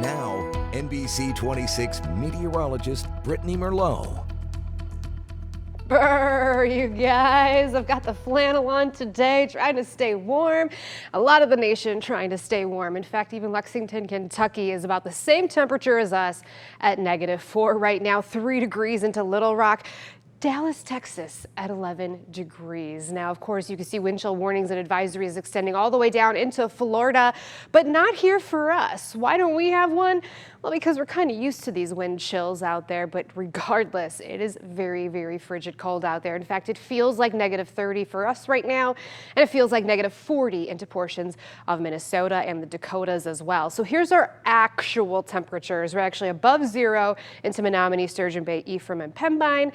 Now, NBC 26 meteorologist Brittany Merlot. Brr, you guys, I've got the flannel on today, trying to stay warm. A lot of the nation trying to stay warm. In fact, even Lexington, Kentucky is about the same temperature as us at -4 right now, 3 degrees into Little Rock. Dallas, Texas at 11 degrees. Now, of course, you can see wind chill warnings and advisories extending all the way down into Florida, but not here for us. Why don't we have one? Well, because we're kind of used to these wind chills out there, but regardless, it is very, very frigid cold out there. In fact, it feels like -30 for us right now, and it feels like -40 into portions of Minnesota and the Dakotas as well. So here's our actual temperatures. We're actually above 0 into Menominee, Sturgeon Bay, Ephraim, and Pembine.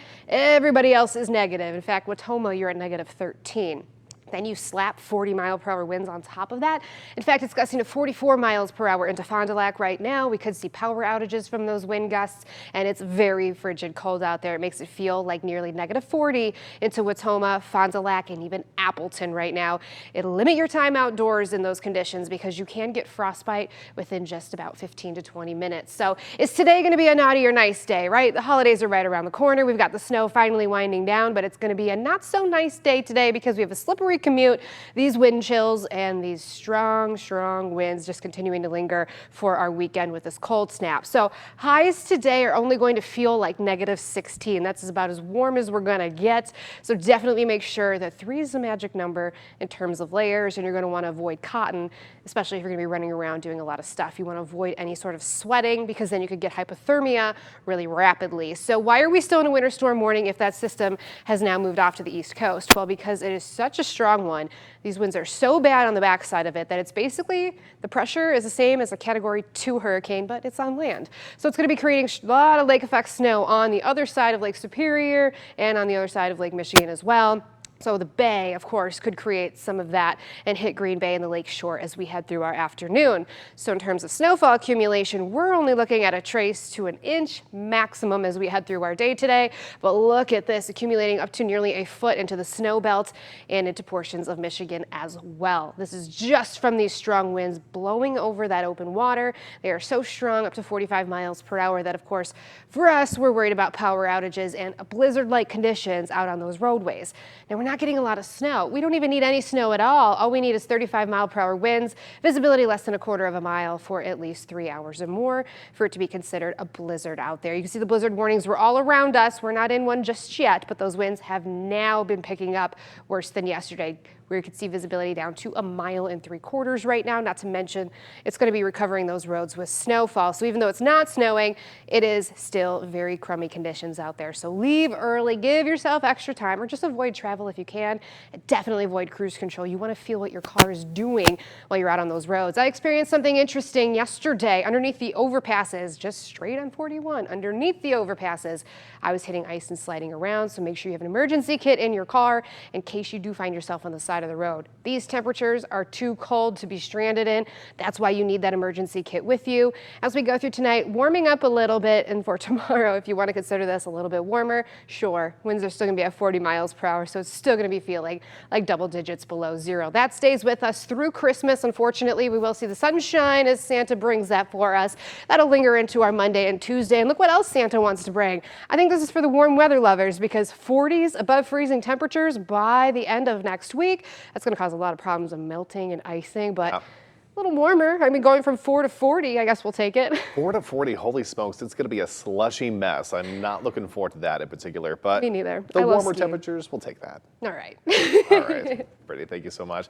Everybody else is negative. In fact, Watoma, you're at -13. Then you slap 40-mile-per-hour winds on top of that. In fact, it's gusting to 44 miles per hour into Fond du Lac right now. We could see power outages from those wind gusts, and it's very frigid cold out there. It makes it feel like nearly -40 into Watoma, Fond du Lac, and even Appleton right now. It'll limit your time outdoors in those conditions because you can get frostbite within just about 15 to 20 minutes. So is today going to be a naughty or nice day, right? The holidays are right around the corner. We've got the snow finally winding down, but it's going to be a not so nice day today because we have a slippery commute, these wind chills, and these strong winds just continuing to linger for our weekend with this cold snap. So highs today are only going to feel like -16. That's about as warm as we're going to get. So definitely make sure that 3 is the magic number in terms of layers, and you're going to want to avoid cotton, especially if you're going to be running around doing a lot of stuff. You want to avoid any sort of sweating because then you could get hypothermia really rapidly. So why are we still in a winter storm warning if that system has now moved off to the East Coast? Well, because it is such a strong one. These winds are so bad on the backside of it that it's basically, the pressure is the same as a Category 2 hurricane, but it's on land. So it's going to be creating a lot of lake effect snow on the other side of Lake Superior and on the other side of Lake Michigan as well. So the bay, of course, could create some of that and hit Green Bay and the lake shore as we head through our afternoon. So in terms of snowfall accumulation, we're only looking at a trace to an inch maximum as we head through our day today. But look at this, accumulating up to nearly a foot into the snow belt and into portions of Michigan as well. This is just from these strong winds blowing over that open water. They are so strong, up to 45 miles per hour, that of course, for us, we're worried about power outages and blizzard-like conditions out on those roadways. Now, we're not getting a lot of snow. We don't even need any snow at all. All we need is 35-mile-per-hour winds, visibility less than 1/4 of a mile for at least 3 hours or more for it to be considered a blizzard out there. You can see the blizzard warnings were all around us. We're not in one just yet, but those winds have now been picking up worse than yesterday, where you could see visibility down to 1.75 miles right now, not to mention it's going to be recovering those roads with snowfall. So even though it's not snowing, it is still very crummy conditions out there. So leave early, give yourself extra time, or just avoid travel if you can. And definitely avoid cruise control. You want to feel what your car is doing while you're out on those roads. I experienced something interesting yesterday underneath the overpasses, just straight on 41. Underneath the overpasses, I was hitting ice and sliding around. So make sure you have an emergency kit in your car in case you do find yourself on the side of the road. These temperatures are too cold to be stranded in. That's why you need that emergency kit with you. As we go through tonight, warming up a little bit, and for tomorrow, if you want to consider this a little bit warmer, sure, winds are still going to be at 40 miles per hour, so it's still going to be feeling like double digits below 0. That stays with us through Christmas. Unfortunately, we will see the sunshine as Santa brings that for us. That'll linger into our Monday and Tuesday. And look what else Santa wants to bring. I think this is for the warm weather lovers, because 40s above freezing temperatures by the end of next week, that's going to cause a lot of problems of melting and icing, but a little warmer. I mean, going from 4 to 40, I guess we'll take it. 4 to 40, holy smokes, it's going to be a slushy mess. I'm not looking forward to that in particular, but me neither. The warmer temperatures, we'll take that. All right. All right, Brittany, thank you so much.